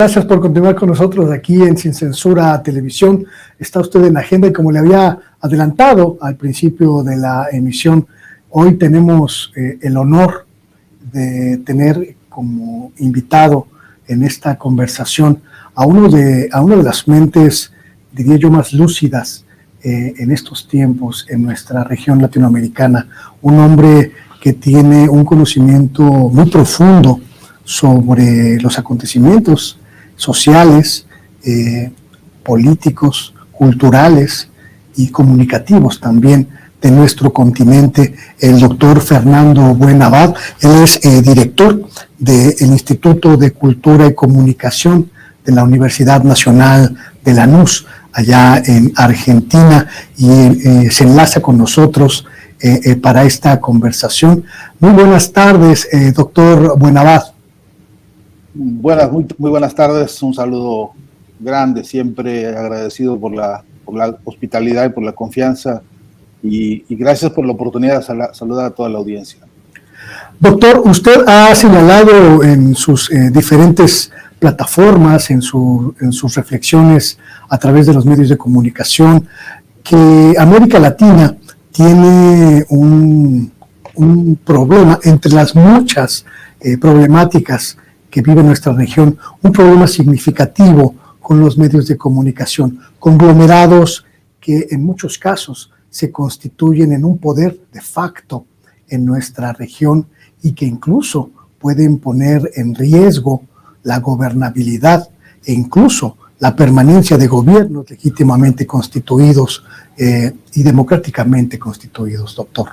Gracias por continuar con nosotros aquí en Sin Censura Televisión. Está usted en agenda y como le había adelantado al principio de la emisión, hoy tenemos el honor de tener como invitado en esta conversación a una de las mentes, diría yo, más lúcidas en estos tiempos en nuestra región latinoamericana. Un hombre que tiene un conocimiento muy profundo sobre los acontecimientos sociales, políticos, culturales y comunicativos también de nuestro continente, el doctor Fernando Buenabad. Él es director del Instituto de Cultura y Comunicación de la Universidad Nacional de Lanús, allá en Argentina, y se enlaza con nosotros para esta conversación. Muy buenas tardes, doctor Buenabad. Muy buenas tardes, un saludo grande, siempre agradecido por la hospitalidad y por la confianza y gracias por la oportunidad de saludar a toda la audiencia. Doctor, usted ha señalado en sus diferentes plataformas, en sus reflexiones a través de los medios de comunicación, que América Latina tiene un problema entre las muchas problemáticas que vive nuestra región, un problema significativo con los medios de comunicación, conglomerados que en muchos casos se constituyen en un poder de facto en nuestra región y que incluso pueden poner en riesgo la gobernabilidad e incluso la permanencia de gobiernos legítimamente constituidos y democráticamente constituidos, doctor.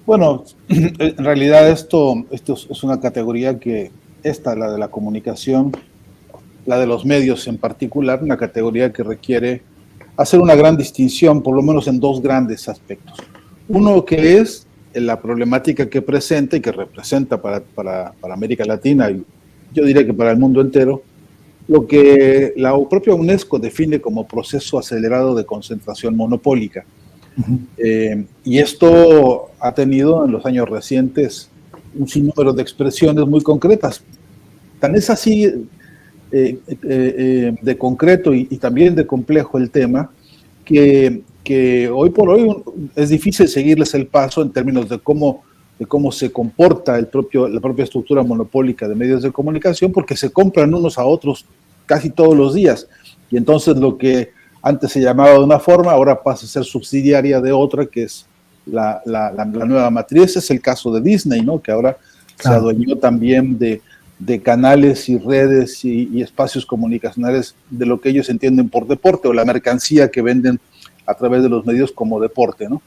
Bueno, en realidad esto es una categoría la de la comunicación, la de los medios en particular, una categoría que requiere hacer una gran distinción, por lo menos en dos grandes aspectos. Uno que es la problemática que presenta y que representa para América Latina y yo diría que para el mundo entero, lo que la propia UNESCO define como proceso acelerado de concentración monopólica. Y esto ha tenido en los años recientes un sinnúmero de expresiones muy concretas. Tan es así de concreto y también de complejo el tema que hoy por hoy es difícil seguirles el paso en términos de cómo se comporta la propia estructura monopólica de medios de comunicación, porque se compran unos a otros casi todos los días. Y entonces lo que antes se llamaba de una forma, ahora pasa a ser subsidiaria de otra, que es la nueva matriz. Es el caso de Disney, ¿no? Que ahora se adueñó también de canales y redes y espacios comunicacionales de lo que ellos entienden por deporte o la mercancía que venden a través de los medios como deporte, ¿no?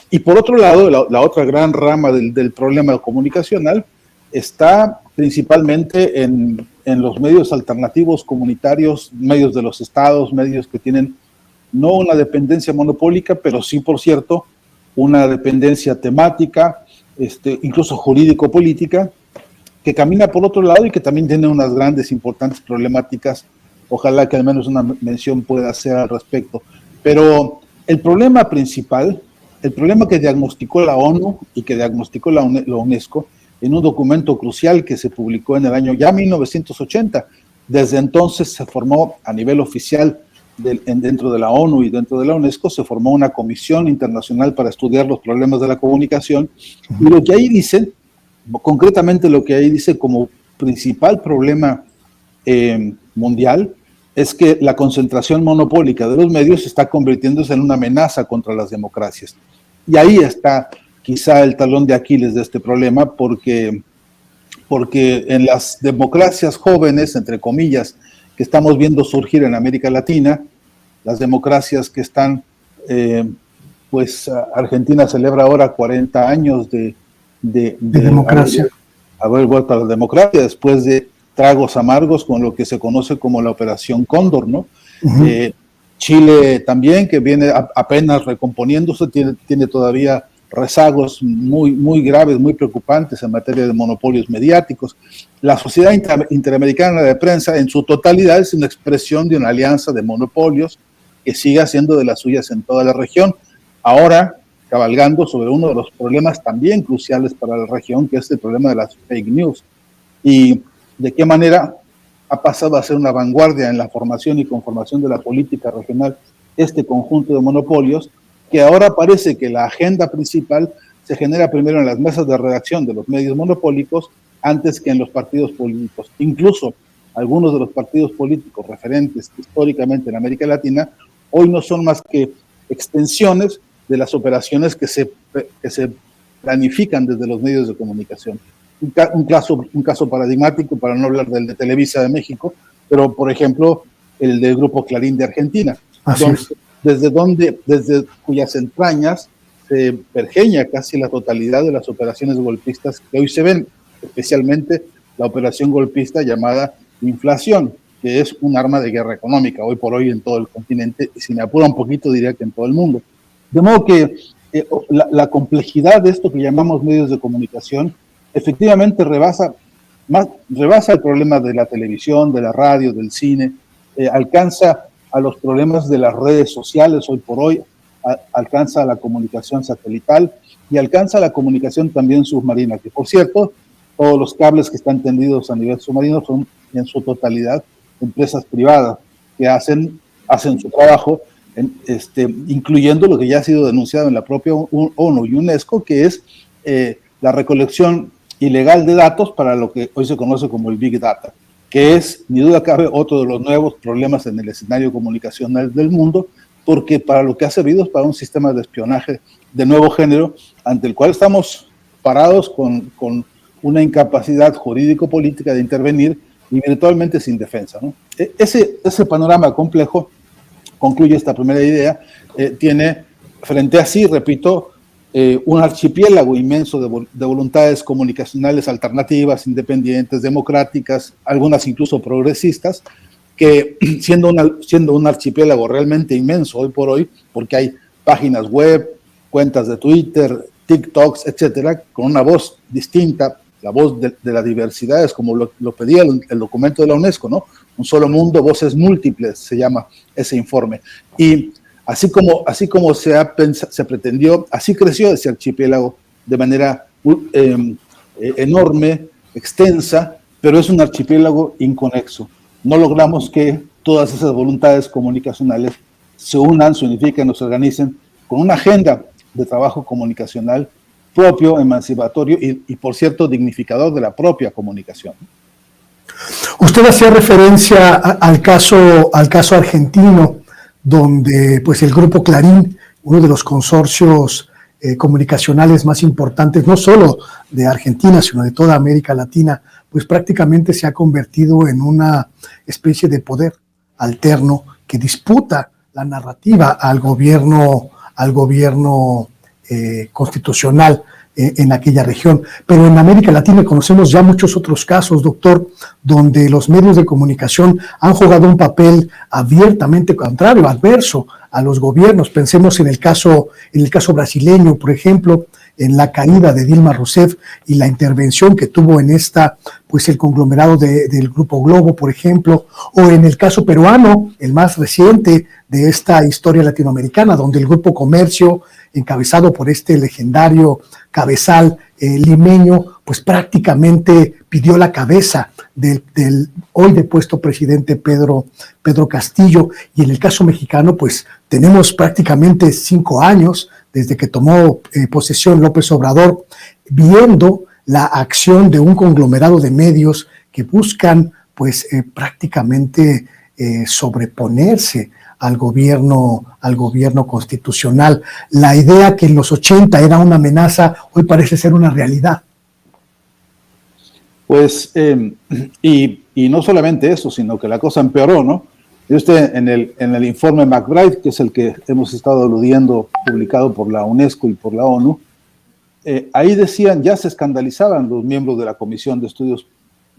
Y por otro lado, la otra gran rama del problema comunicacional está principalmente en los medios alternativos comunitarios, medios de los estados, medios que tienen no una dependencia monopólica, pero sí, por cierto, una dependencia temática, incluso jurídico-política, que camina por otro lado y que también tiene unas grandes, importantes problemáticas. Ojalá que al menos una mención pueda hacer al respecto. Pero el problema principal, el problema que diagnosticó la ONU y que diagnosticó la UNESCO, en un documento crucial que se publicó en el año ya 1980. Desde entonces se formó a nivel oficial dentro de la ONU y dentro de la UNESCO, se formó una comisión internacional para estudiar los problemas de la comunicación. Y lo que ahí dice, concretamente lo que ahí dice como principal problema mundial, es que la concentración monopólica de los medios está convirtiéndose en una amenaza contra las democracias. Y ahí está quizá el talón de Aquiles de este problema, porque en las democracias jóvenes, entre comillas, que estamos viendo surgir en América Latina, las democracias que están, Argentina celebra ahora 40 años de democracia. Haber vuelto a la democracia después de tragos amargos con lo que se conoce como la Operación Cóndor, ¿no? Chile también, que viene apenas recomponiéndose, tiene todavía rezagos muy graves, muy preocupantes en materia de monopolios mediáticos. La Sociedad Interamericana de Prensa en su totalidad es una expresión de una alianza de monopolios que sigue haciendo de las suyas en toda la región. Ahora, cabalgando sobre uno de los problemas también cruciales para la región, que es el problema de las fake news. Y de qué manera ha pasado a ser una vanguardia en la formación y conformación de la política regional este conjunto de monopolios, que ahora parece que la agenda principal se genera primero en las mesas de redacción de los medios monopólicos antes que en los partidos políticos. Incluso algunos de los partidos políticos referentes históricamente en América Latina hoy no son más que extensiones de las operaciones que se planifican desde los medios de comunicación. Un caso paradigmático, para no hablar del de Televisa de México, pero por ejemplo el del Grupo Clarín de Argentina, desde cuyas entrañas se pergeña casi la totalidad de las operaciones golpistas que hoy se ven, especialmente la operación golpista llamada inflación, que es un arma de guerra económica hoy por hoy en todo el continente, y si me apura un poquito diría que en todo el mundo. De modo que la complejidad de esto que llamamos medios de comunicación efectivamente rebasa el problema de la televisión, de la radio, del cine, alcanza a los problemas de las redes sociales hoy por hoy, alcanza a la comunicación satelital y alcanza a la comunicación también submarina, que por cierto, todos los cables que están tendidos a nivel submarino son en su totalidad empresas privadas que hacen su trabajo, incluyendo lo que ya ha sido denunciado en la propia ONU y UNESCO, que es la recolección ilegal de datos para lo que hoy se conoce como el Big Data, que es, ni duda cabe, otro de los nuevos problemas en el escenario comunicacional del mundo, porque para lo que ha servido es para un sistema de espionaje de nuevo género, ante el cual estamos parados con una incapacidad jurídico-política de intervenir y virtualmente sin defensa, ¿no? Ese panorama complejo, concluye esta primera idea, tiene frente a sí, repito, un archipiélago inmenso de voluntades comunicacionales alternativas, independientes, democráticas, algunas incluso progresistas, que siendo un archipiélago realmente inmenso hoy por hoy, porque hay páginas web, cuentas de Twitter, TikToks, etcétera, con una voz distinta, la voz de las diversidades, como lo pedía el documento de la UNESCO, ¿no? Un solo mundo, voces múltiples, se llama ese informe. Y así como se pretendió, así creció ese archipiélago de manera enorme, extensa, pero es un archipiélago inconexo. No logramos que todas esas voluntades comunicacionales se unan, se unifiquen o se organicen con una agenda de trabajo comunicacional propio, emancipatorio y por cierto, dignificador de la propia comunicación. Usted hacía referencia al caso argentino, donde pues el Grupo Clarín, uno de los consorcios comunicacionales más importantes, no solo de Argentina, sino de toda América Latina, pues prácticamente se ha convertido en una especie de poder alterno que disputa la narrativa al gobierno constitucional en aquella región. Pero en América Latina conocemos ya muchos otros casos, doctor, donde los medios de comunicación han jugado un papel abiertamente contrario, adverso a los gobiernos. Pensemos en el caso brasileño, por ejemplo, en la caída de Dilma Rousseff y la intervención que tuvo en esta, pues el conglomerado del Grupo Globo, por ejemplo, o en el caso peruano, el más reciente de esta historia latinoamericana, donde el Grupo Comercio, encabezado por este legendario cabezal limeño, pues prácticamente pidió la cabeza del hoy depuesto presidente Pedro Castillo. Y en el caso mexicano, pues tenemos prácticamente 5 años desde que tomó posesión López Obrador, viendo la acción de un conglomerado de medios que buscan pues prácticamente sobreponerse al gobierno constitucional. La idea que en los 80 era una amenaza, hoy parece ser una realidad. Pues, y no solamente eso, sino que la cosa empeoró, ¿no? Y usted en el informe McBride, que es el que hemos estado aludiendo, publicado por la UNESCO y por la ONU, ahí decían, ya se escandalizaban los miembros de la Comisión de Estudios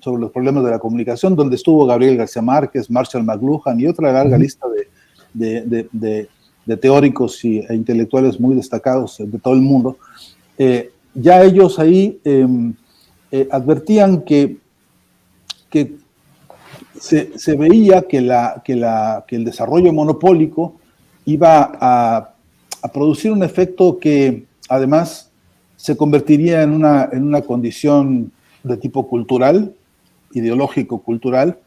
sobre los Problemas de la Comunicación, donde estuvo Gabriel García Márquez, Marshall McLuhan y otra larga lista de teóricos e intelectuales muy destacados de todo el mundo. Ya ellos ahí advertían que se veía que el desarrollo monopólico iba a producir un efecto que además se convertiría en una condición de tipo cultural ideológico-cultural,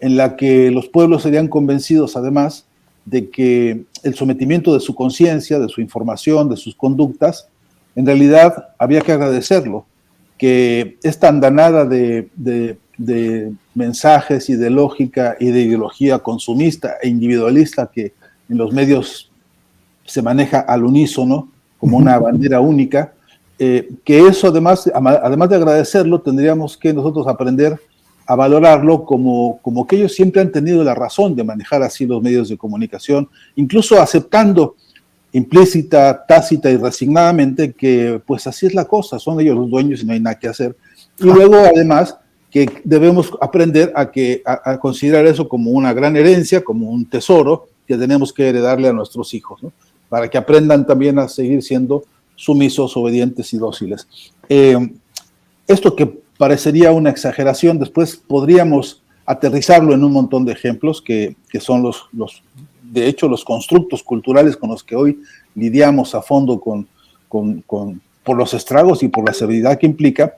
en la que los pueblos serían convencidos, además, de que el sometimiento de su conciencia, de su información, de sus conductas, en realidad había que agradecerlo, que esta andanada de mensajes y de lógica y de ideología consumista e individualista que en los medios se maneja al unísono, como una bandera única, que eso además de agradecerlo, tendríamos que nosotros aprender a valorarlo como que ellos siempre han tenido la razón de manejar así los medios de comunicación, incluso aceptando implícita, tácita y resignadamente que pues así es la cosa, son ellos los dueños y no hay nada que hacer. Y luego además que debemos aprender a considerar eso como una gran herencia, como un tesoro que tenemos que heredarle a nuestros hijos, ¿no? Para que aprendan también a seguir siendo sumisos, obedientes y dóciles. Esto que parecería una exageración, después podríamos aterrizarlo en un montón de ejemplos que son de hecho, los constructos culturales con los que hoy lidiamos a fondo por los estragos y por la severidad que implica.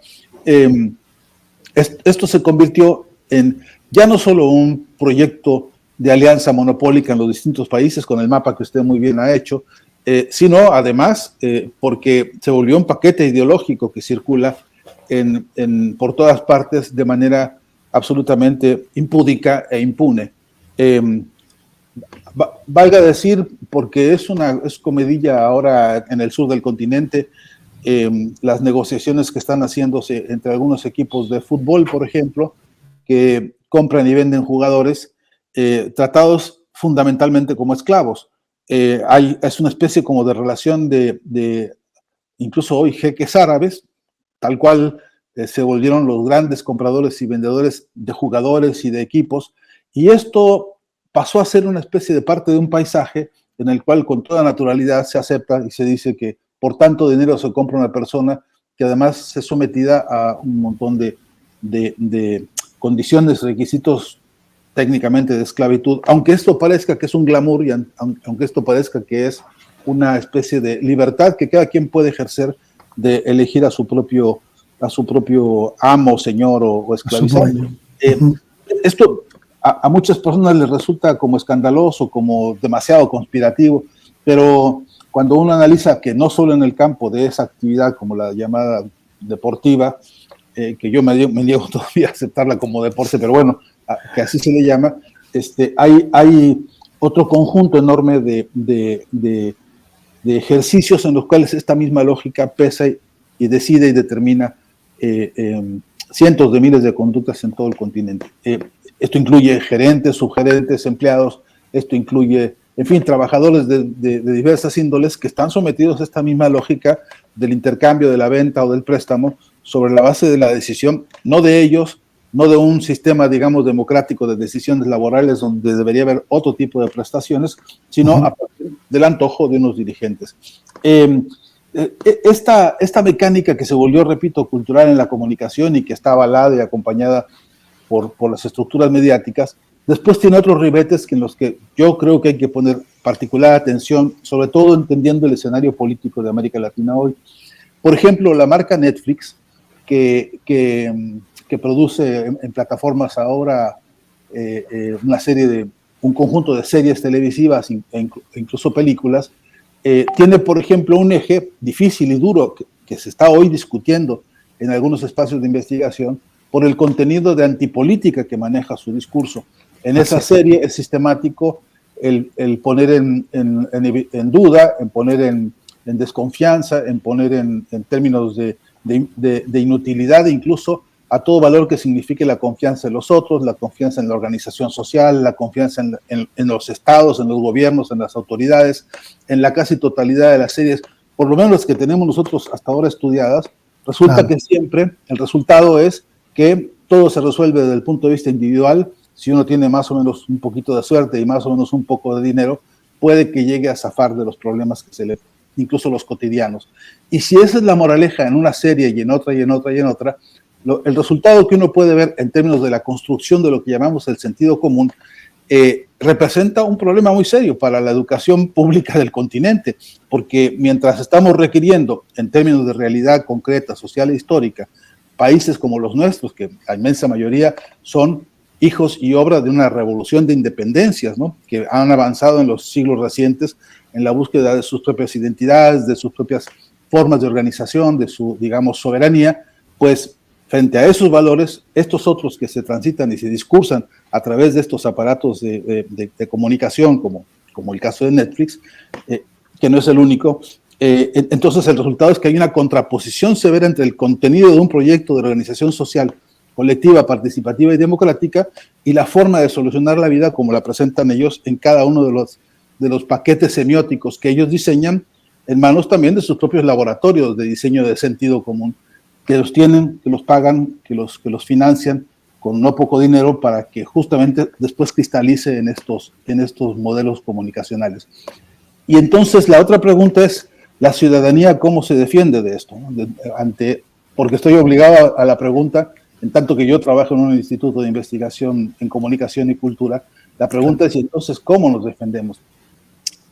Esto se convirtió en ya no solo un proyecto de alianza monopólica en los distintos países, con el mapa que usted muy bien ha hecho, sino además porque se volvió un paquete ideológico que circula por todas partes de manera absolutamente impúdica e impune. Valga decir, porque es comedilla ahora en el sur del continente, las negociaciones que están haciéndose entre algunos equipos de fútbol, por ejemplo, que compran y venden jugadores tratados fundamentalmente como esclavos. Es una especie como de relación de incluso hoy jeques árabes, tal cual se volvieron los grandes compradores y vendedores de jugadores y de equipos, y esto pasó a ser una especie de parte de un paisaje en el cual con toda naturalidad se acepta y se dice que por tanto dinero se compra una persona que además es sometida a un montón de condiciones, requisitos técnicamente de esclavitud, aunque esto parezca que es un glamour y aunque esto parezca que es una especie de libertad que cada quien puede ejercer de elegir a su propio amo, señor o esclavizado. Esto a muchas personas les resulta como escandaloso, como demasiado conspirativo, pero cuando uno analiza que no solo en el campo de esa actividad como la llamada deportiva, que yo me niego todavía a aceptarla como deporte, pero bueno, que así se le llama, hay otro conjunto enorme de ejercicios en los cuales esta misma lógica pesa y decide y determina cientos de miles de conductas en todo el continente. Esto incluye gerentes, subgerentes, empleados, esto incluye, en fin, trabajadores de diversas índoles que están sometidos a esta misma lógica del intercambio, de la venta o del préstamo sobre la base de la decisión, no de ellos, no de un sistema, digamos, democrático de decisiones laborales donde debería haber otro tipo de prestaciones, sino a partir del antojo de unos dirigentes. Esta mecánica que se volvió, repito, cultural en la comunicación y que está avalada y acompañada por las estructuras mediáticas, después tiene otros ribetes en los que yo creo que hay que poner particular atención, sobre todo entendiendo el escenario político de América Latina hoy. Por ejemplo, la marca Netflix, que produce en plataformas ahora un conjunto de series televisivas e incluso películas, tiene, por ejemplo, un eje difícil y duro que se está hoy discutiendo en algunos espacios de investigación por el contenido de antipolítica que maneja su discurso. En esa serie es sistemático el poner en duda, en poner en desconfianza, en poner en términos de inutilidad incluso a todo valor que signifique la confianza en los otros, la confianza en la organización social, la confianza en los estados, en los gobiernos, en las autoridades, en la casi totalidad de las series, por lo menos las que tenemos nosotros hasta ahora estudiadas. Resulta que siempre el resultado es que todo se resuelve desde el punto de vista individual. Si uno tiene más o menos un poquito de suerte y más o menos un poco de dinero, puede que llegue a zafar de los problemas que incluso los cotidianos. Y si esa es la moraleja en una serie y en otra y en otra y en otra, el resultado que uno puede ver en términos de la construcción de lo que llamamos el sentido común representa un problema muy serio para la educación pública del continente, porque mientras estamos requiriendo, en términos de realidad concreta, social e histórica, países como los nuestros, que la inmensa mayoría son hijos y obra de una revolución de independencias, ¿no?, que han avanzado en los siglos recientes en la búsqueda de sus propias identidades, de sus propias formas de organización, de su, digamos, soberanía, pues frente a esos valores, estos otros que se transitan y se discursan a través de estos aparatos de comunicación, como el caso de Netflix, que no es el único, entonces el resultado es que hay una contraposición severa entre el contenido de un proyecto de organización social colectiva, participativa y democrática y la forma de solucionar la vida como la presentan ellos en cada uno de los paquetes semióticos que ellos diseñan en manos también de sus propios laboratorios de diseño de sentido común, que los tienen, que los pagan, que los financian con no poco dinero para que justamente después cristalice en estos modelos comunicacionales. Y entonces la otra pregunta es, ¿la ciudadanía cómo se defiende de esto? Porque estoy obligado a la pregunta, en tanto que yo trabajo en un instituto de investigación en comunicación y cultura, la pregunta es, entonces, ¿cómo nos defendemos?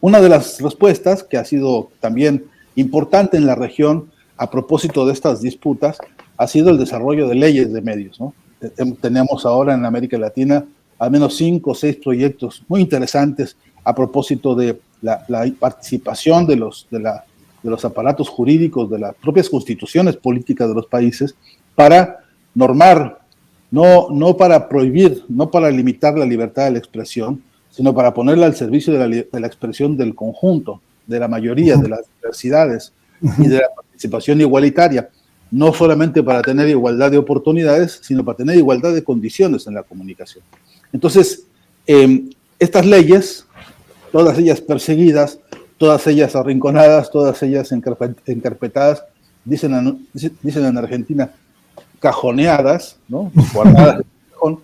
Una de las respuestas, que ha sido también importante en la región a propósito de estas disputas, ha sido el desarrollo de leyes de medios, ¿no? Tenemos ahora en América Latina al menos 5 o 6 proyectos muy interesantes a propósito de la participación de los aparatos jurídicos, de las propias constituciones políticas de los países, para normar, no para prohibir, no para limitar la libertad de la expresión, sino para ponerla al servicio de la expresión del conjunto, de la mayoría, de las diversidades y de la participación igualitaria, no solamente para tener igualdad de oportunidades, sino para tener igualdad de condiciones en la comunicación. Entonces, estas leyes, todas ellas perseguidas, todas ellas arrinconadas, todas ellas encarpetadas, dicen en Argentina, cajoneadas, ¿no?, guardadas en el cajón.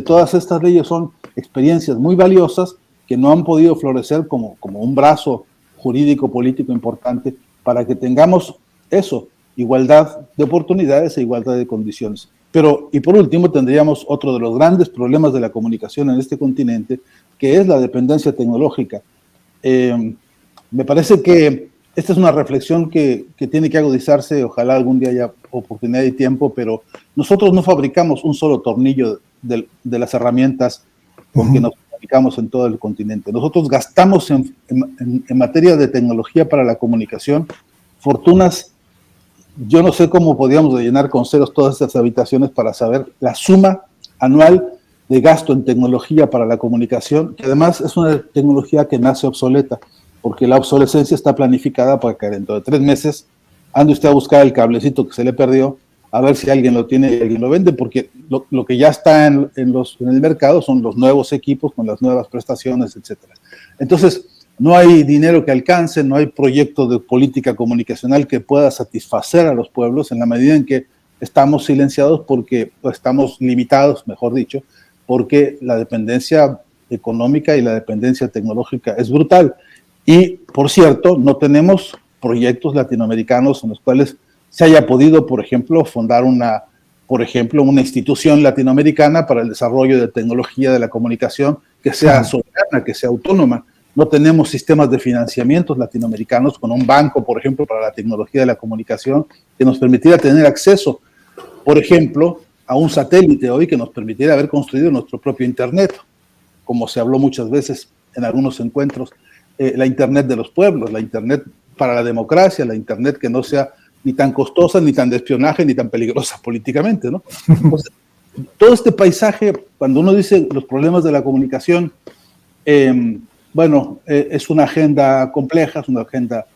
Todas estas leyes son experiencias muy valiosas que no han podido florecer como un brazo jurídico político importante para que tengamos eso, igualdad de oportunidades e igualdad de condiciones. Pero, y por último, tendríamos otro de los grandes problemas de la comunicación en este continente, que es la dependencia tecnológica. Me parece que esta es una reflexión que tiene que agudizarse, ojalá algún día haya oportunidad y tiempo, pero nosotros no fabricamos un solo tornillo de las herramientas con que nos comunicamos en todo el continente. Nosotros gastamos en materia de tecnología para la comunicación fortunas. Yo no sé cómo podíamos llenar con ceros todas estas habitaciones para saber la suma anual de gasto en tecnología para la comunicación, que además es una tecnología que nace obsoleta, porque la obsolescencia está planificada para que dentro de 3 meses ande usted a buscar el cablecito que se le perdió, a ver si alguien lo tiene y alguien lo vende, porque lo que ya está en el mercado son los nuevos equipos con las nuevas prestaciones, etc. Entonces, no hay dinero que alcance, no hay proyecto de política comunicacional que pueda satisfacer a los pueblos en la medida en que estamos silenciados estamos limitados, mejor dicho, porque la dependencia económica y la dependencia tecnológica es brutal. Y, por cierto, no tenemos proyectos latinoamericanos en los cuales se haya podido, por ejemplo, fundar una institución latinoamericana para el desarrollo de tecnología de la comunicación que sea soberana, que sea autónoma. No tenemos sistemas de financiamientos latinoamericanos con un banco, por ejemplo, para la tecnología de la comunicación que nos permitiera tener acceso, por ejemplo, a un satélite hoy que nos permitiera haber construido nuestro propio Internet, como se habló muchas veces en algunos encuentros, la Internet de los pueblos, la Internet para la democracia, la Internet que no sea ni tan costosa, ni tan de espionaje, ni tan peligrosa políticamente, ¿no? Entonces, todo este paisaje, cuando uno dice los problemas de la comunicación, es una agenda compleja, es una agenda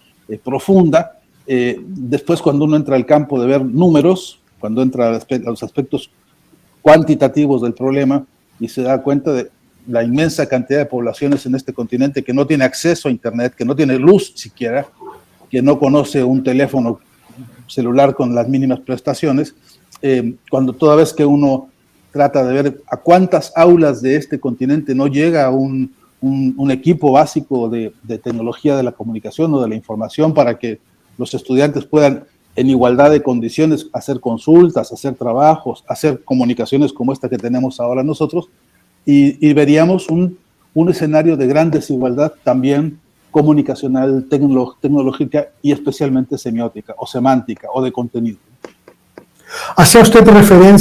profunda. Después, cuando uno entra al campo de ver números, cuando entra a los aspectos cuantitativos del problema y se da cuenta de la inmensa cantidad de poblaciones en este continente que no tiene acceso a Internet, que no tiene luz siquiera, que no conoce un teléfono celular con las mínimas prestaciones, cuando toda vez que uno trata de ver a cuántas aulas de este continente no llega un equipo básico de tecnología de la comunicación o de la información para que los estudiantes puedan en igualdad de condiciones hacer consultas, hacer trabajos, hacer comunicaciones como esta que tenemos ahora nosotros, y veríamos un escenario de gran desigualdad también comunicacional, tecnológica y especialmente semiótica o semántica o de contenido. Hacía usted referencia